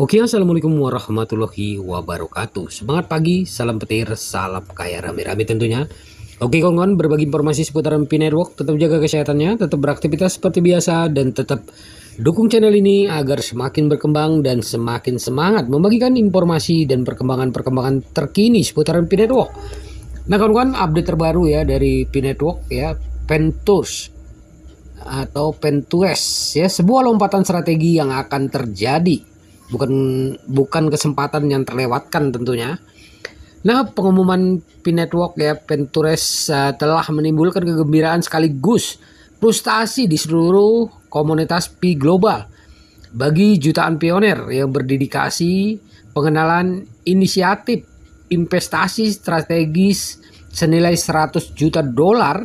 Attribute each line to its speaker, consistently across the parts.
Speaker 1: Oke, assalamualaikum warahmatullahi wabarakatuh. Semangat pagi, salam petir, salam kaya rame-rame tentunya. Oke kawan-kawan, berbagi informasi seputaran Pi Network. Tetap jaga kesehatannya, tetap beraktivitas seperti biasa, dan tetap dukung channel ini agar semakin berkembang dan semakin semangat membagikan informasi dan perkembangan-perkembangan terkini seputaran Pi Network. Nah kawan-kawan, update terbaru ya dari Pi Network ya, Pentures atau Pentues ya, sebuah lompatan strategi yang akan terjadi. Bukan kesempatan yang terlewatkan tentunya. Nah, pengumuman Pi Network ya Pentures telah menimbulkan kegembiraan sekaligus frustasi di seluruh komunitas Pi global. Bagi jutaan pioner yang berdedikasi pengenalan inisiatif investasi strategis senilai 100 juta dolar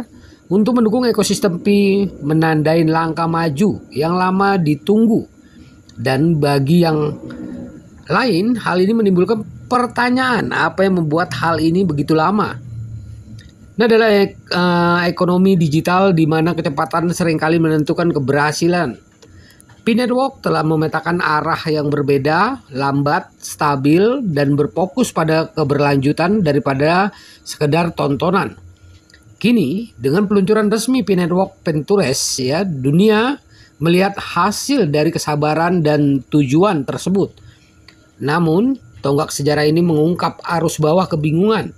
Speaker 1: untuk mendukung ekosistem Pi menandai langkah maju yang lama ditunggu. Dan bagi yang lain, hal ini menimbulkan pertanyaan apa yang membuat hal ini begitu lama. Nah, adalah ekonomi digital di mana kecepatan seringkali menentukan keberhasilan. Pi Network telah memetakan arah yang berbeda, lambat, stabil, dan berfokus pada keberlanjutan daripada sekedar tontonan. Kini, dengan peluncuran resmi Pi Network Pentures ya, dunia melihat hasil dari kesabaran dan tujuan tersebut. Namun, tonggak sejarah ini mengungkap arus bawah kebingungan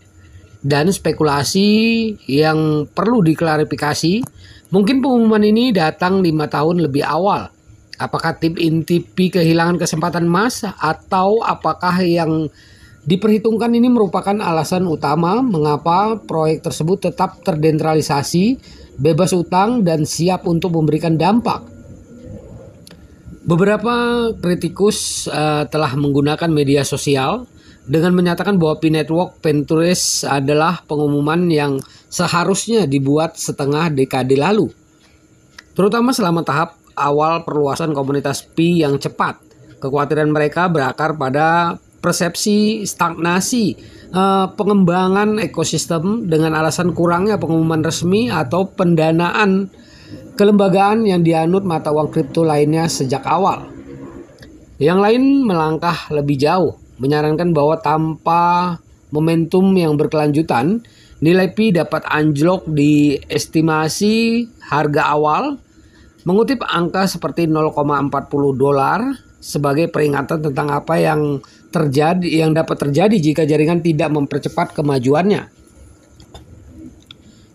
Speaker 1: dan spekulasi yang perlu diklarifikasi. Mungkin pengumuman ini datang 5 tahun lebih awal. Apakah tim inti Pi kehilangan kesempatan emas, atau apakah yang diperhitungkan ini merupakan alasan utama mengapa proyek tersebut tetap terdesentralisasi, bebas utang, dan siap untuk memberikan dampak? Beberapa kritikus telah menggunakan media sosial dengan menyatakan bahwa Pi Network Pentures adalah pengumuman yang seharusnya dibuat setengah dekade lalu, terutama selama tahap awal perluasan komunitas Pi yang cepat. Kekhawatiran mereka berakar pada persepsi stagnasi pengembangan ekosistem dengan alasan kurangnya pengumuman resmi atau pendanaan kelembagaan yang dianut mata uang kripto lainnya sejak awal. Yang lain melangkah lebih jauh, menyarankan bahwa tanpa momentum yang berkelanjutan, nilai Pi dapat anjlok di estimasi harga awal, mengutip angka seperti 0,40 dolar sebagai peringatan tentang apa yang dapat terjadi jika jaringan tidak mempercepat kemajuannya.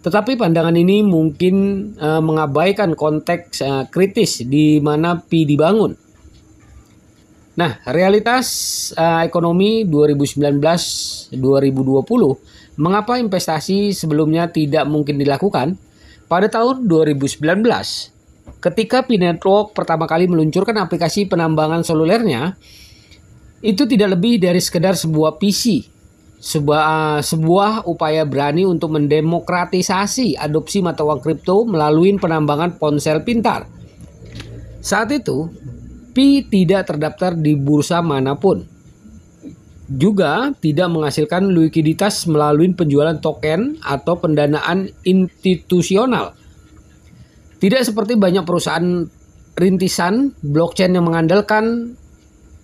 Speaker 1: Tetapi pandangan ini mungkin mengabaikan konteks kritis di mana Pi dibangun. Nah, realitas ekonomi 2019-2020, mengapa investasi sebelumnya tidak mungkin dilakukan? Pada tahun 2019, ketika Pi Network pertama kali meluncurkan aplikasi penambangan selulernya, itu tidak lebih dari sekedar sebuah PC. Sebuah upaya berani untuk mendemokratisasi adopsi mata uang kripto melalui penambangan ponsel pintar. Saat itu, Pi tidak terdaftar di bursa manapun. Juga tidak menghasilkan likuiditas melalui penjualan token atau pendanaan institusional. Tidak seperti banyak perusahaan rintisan blockchain yang mengandalkan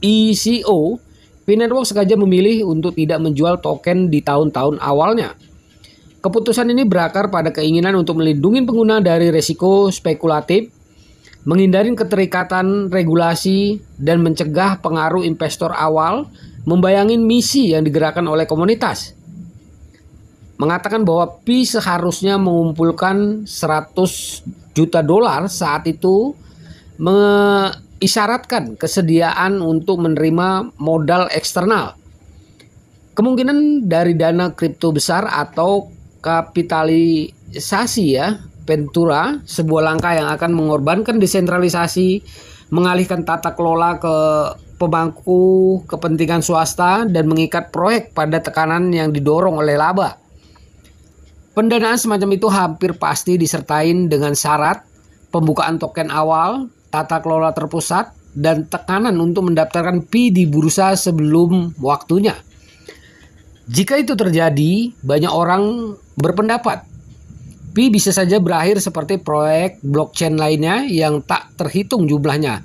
Speaker 1: ICO, Pi Network sengaja memilih untuk tidak menjual token di tahun-tahun awalnya. Keputusan ini berakar pada keinginan untuk melindungi pengguna dari risiko spekulatif, menghindari keterikatan regulasi, dan mencegah pengaruh investor awal membayangi misi yang digerakkan oleh komunitas. Mengatakan bahwa Pi seharusnya mengumpulkan 100 juta dolar saat itu isyaratkan kesediaan untuk menerima modal eksternal. Kemungkinan dari dana kripto besar atau kapitalisasi ya, Pentura, sebuah langkah yang akan mengorbankan desentralisasi, mengalihkan tata kelola ke pemangku kepentingan swasta, dan mengikat proyek pada tekanan yang didorong oleh laba. Pendanaan semacam itu hampir pasti disertai dengan syarat pembukaan token awal, tata kelola terpusat, dan tekanan untuk mendaftarkan Pi di bursa sebelum waktunya. Jika itu terjadi, banyak orang berpendapat Pi bisa saja berakhir seperti proyek blockchain lainnya yang tak terhitung jumlahnya.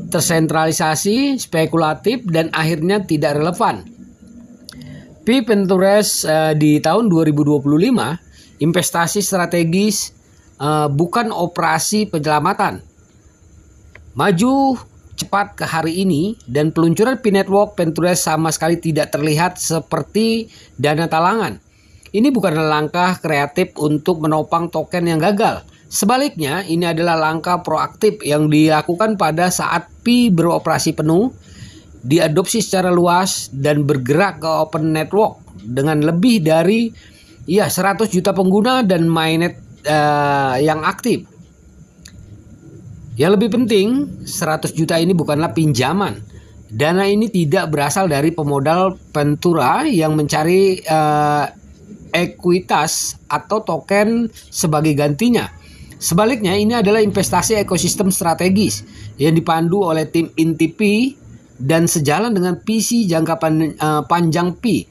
Speaker 1: tersentralisasi, spekulatif, dan akhirnya tidak relevan. Pi Ventures di tahun 2025, investasi strategis bukan operasi penyelamatan. Maju cepat ke hari ini dan peluncuran Pi Network Ventures sama sekali tidak terlihat seperti dana talangan. Ini bukanlah langkah kreatif untuk menopang token yang gagal. Sebaliknya, ini adalah langkah proaktif yang dilakukan pada saat Pi beroperasi penuh, diadopsi secara luas, dan bergerak ke open network dengan lebih dari 100 juta pengguna dan mainnet yang aktif. Yang lebih penting, 100 juta ini bukanlah pinjaman. Dana ini tidak berasal dari pemodal Ventura yang mencari ekuitas atau token sebagai gantinya. Sebaliknya, ini adalah investasi ekosistem strategis yang dipandu oleh tim inti Pi dan sejalan dengan visi jangka panjang Pi.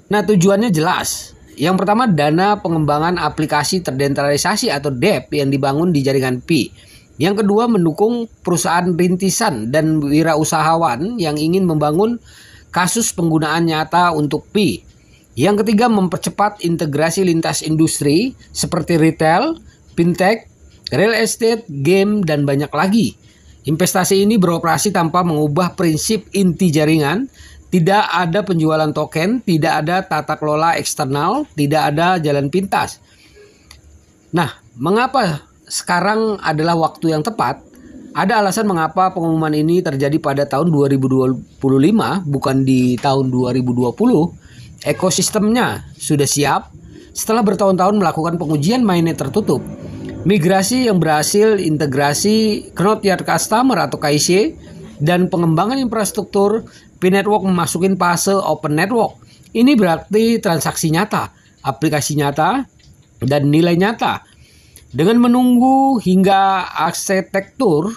Speaker 1: Nah, tujuannya jelas. Yang pertama, dana pengembangan aplikasi terdesentralisasi atau DEP yang dibangun di jaringan Pi. Yang kedua, mendukung perusahaan rintisan dan wirausahawan yang ingin membangun kasus penggunaan nyata untuk Pi. Yang ketiga, mempercepat integrasi lintas industri seperti retail, fintech, real estate, game, dan banyak lagi. Investasi ini beroperasi tanpa mengubah prinsip inti jaringan. Tidak ada penjualan token, tidak ada tata kelola eksternal, tidak ada jalan pintas. Nah, mengapa sekarang adalah waktu yang tepat? Ada alasan mengapa pengumuman ini terjadi pada tahun 2025, bukan di tahun 2020. Ekosistemnya sudah siap setelah bertahun-tahun melakukan pengujian mainnet tertutup. Migrasi yang berhasil, integrasi Knot Yard Customer atau KYC, dan pengembangan infrastruktur, Pi Network memasuki fase open network. Ini berarti transaksi nyata, aplikasi nyata, dan nilai nyata. Dengan menunggu hingga arsitektur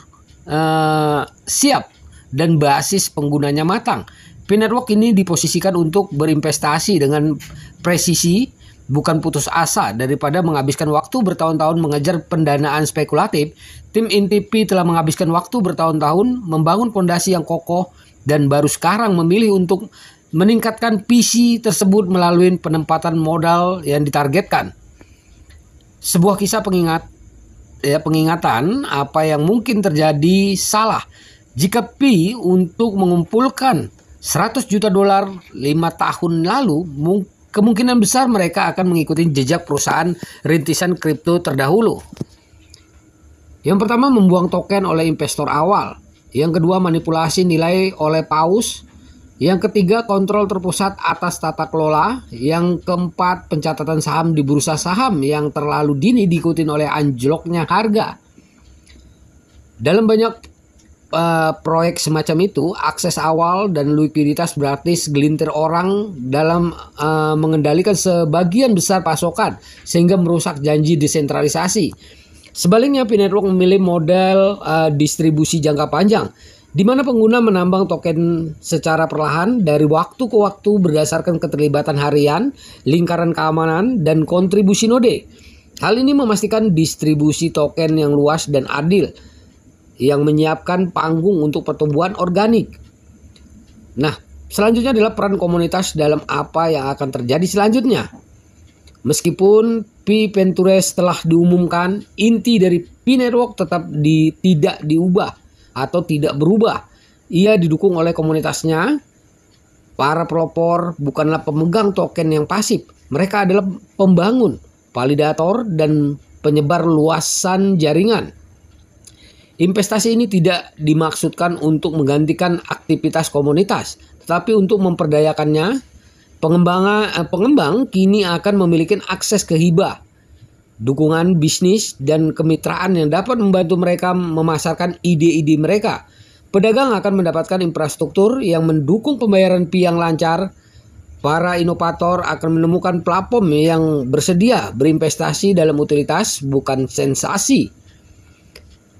Speaker 1: siap dan basis penggunanya matang, Pi Network ini diposisikan untuk berinvestasi dengan presisi, bukan putus asa. Daripada menghabiskan waktu bertahun-tahun mengejar pendanaan spekulatif, tim inti Pi telah menghabiskan waktu bertahun-tahun membangun fondasi yang kokoh dan baru sekarang memilih untuk meningkatkan visi tersebut melalui penempatan modal yang ditargetkan. Sebuah kisah pengingatan apa yang mungkin terjadi salah jika Pi untuk mengumpulkan 100 juta dolar 5 tahun lalu, kemungkinan besar mereka akan mengikuti jejak perusahaan rintisan kripto terdahulu. Yang pertama, membuang token oleh investor awal. Yang kedua, manipulasi nilai oleh paus. Yang ketiga, kontrol terpusat atas tata kelola. Yang keempat, pencatatan saham di bursa saham yang terlalu dini diikuti oleh anjloknya harga. Dalam banyak proyek semacam itu, akses awal dan likuiditas berarti segelintir orang dalam mengendalikan sebagian besar pasokan sehingga merusak janji desentralisasi. Sebaliknya, Pi Network memilih model distribusi jangka panjang, di mana pengguna menambang token secara perlahan dari waktu ke waktu berdasarkan keterlibatan harian, lingkaran keamanan, dan kontribusi node. Hal ini memastikan distribusi token yang luas dan adil, yang menyiapkan panggung untuk pertumbuhan organik. Nah, selanjutnya adalah peran komunitas dalam apa yang akan terjadi selanjutnya. Meskipun Pi Ventures telah diumumkan, inti dari Pi Network tetap tidak diubah atau tidak berubah. Ia didukung oleh komunitasnya. Para pelopor bukanlah pemegang token yang pasif. Mereka adalah pembangun, validator, dan penyebar luasan jaringan. Investasi ini tidak dimaksudkan untuk menggantikan aktivitas komunitas, tetapi untuk memperdayakannya. Pengembang kini akan memiliki akses ke hibah, dukungan bisnis, dan kemitraan yang dapat membantu mereka memasarkan ide-ide mereka. Pedagang akan mendapatkan infrastruktur yang mendukung pembayaran Pi yang lancar. Para inovator akan menemukan platform yang bersedia berinvestasi dalam utilitas, bukan sensasi.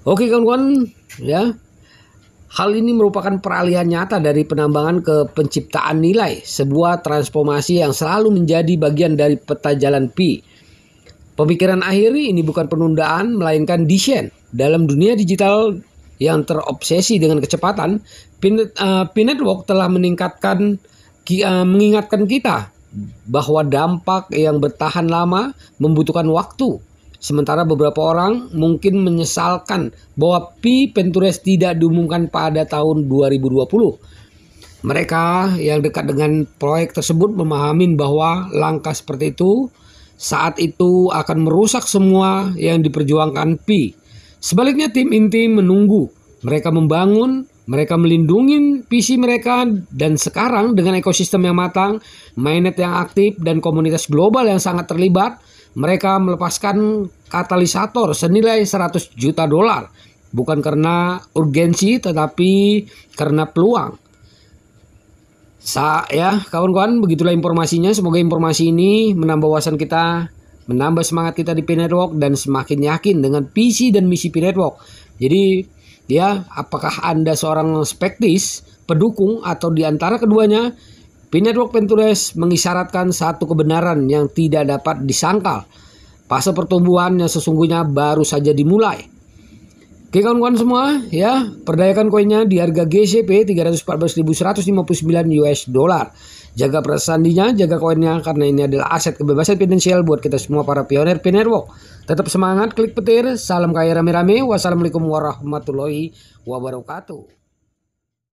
Speaker 1: Oke kawan-kawan, ya. Hal ini merupakan peralihan nyata dari penambangan ke penciptaan nilai, sebuah transformasi yang selalu menjadi bagian dari peta jalan Pi. Pemikiran akhir ini bukan penundaan, melainkan desain. Dalam dunia digital yang terobsesi dengan kecepatan, P-Network telah mengingatkan kita bahwa dampak yang bertahan lama membutuhkan waktu. Sementara beberapa orang mungkin menyesalkan bahwa Pi Ventures tidak diumumkan pada tahun 2020. Mereka yang dekat dengan proyek tersebut memahami bahwa langkah seperti itu saat itu akan merusak semua yang diperjuangkan Pi. Sebaliknya tim inti menunggu. Mereka membangun, mereka melindungi visi mereka, dan sekarang dengan ekosistem yang matang, mainnet yang aktif, dan komunitas global yang sangat terlibat, mereka melepaskan katalisator senilai 100 juta dolar. Bukan karena urgensi tetapi karena peluang. Ya kawan-kawan, begitulah informasinya. Semoga informasi ini menambah wawasan kita, menambah semangat kita di P-Network, dan semakin yakin dengan visi dan misi P-Network. Jadi ya, apakah Anda seorang skeptis, pendukung, atau di antara keduanya? P-Network Ventures mengisyaratkan satu kebenaran yang tidak dapat disangkal. Fase pertumbuhan yang sesungguhnya baru saja dimulai. Oke kawan-kawan semua, ya, perdayakan koinnya di harga GCP 314.159 US dollar. Jaga sandinya, jaga koinnya, karena ini adalah aset kebebasan finansial buat kita semua para pionir P-Network. Tetap semangat, klik petir, salam kaya rame-rame. Wassalamualaikum warahmatullahi wabarakatuh.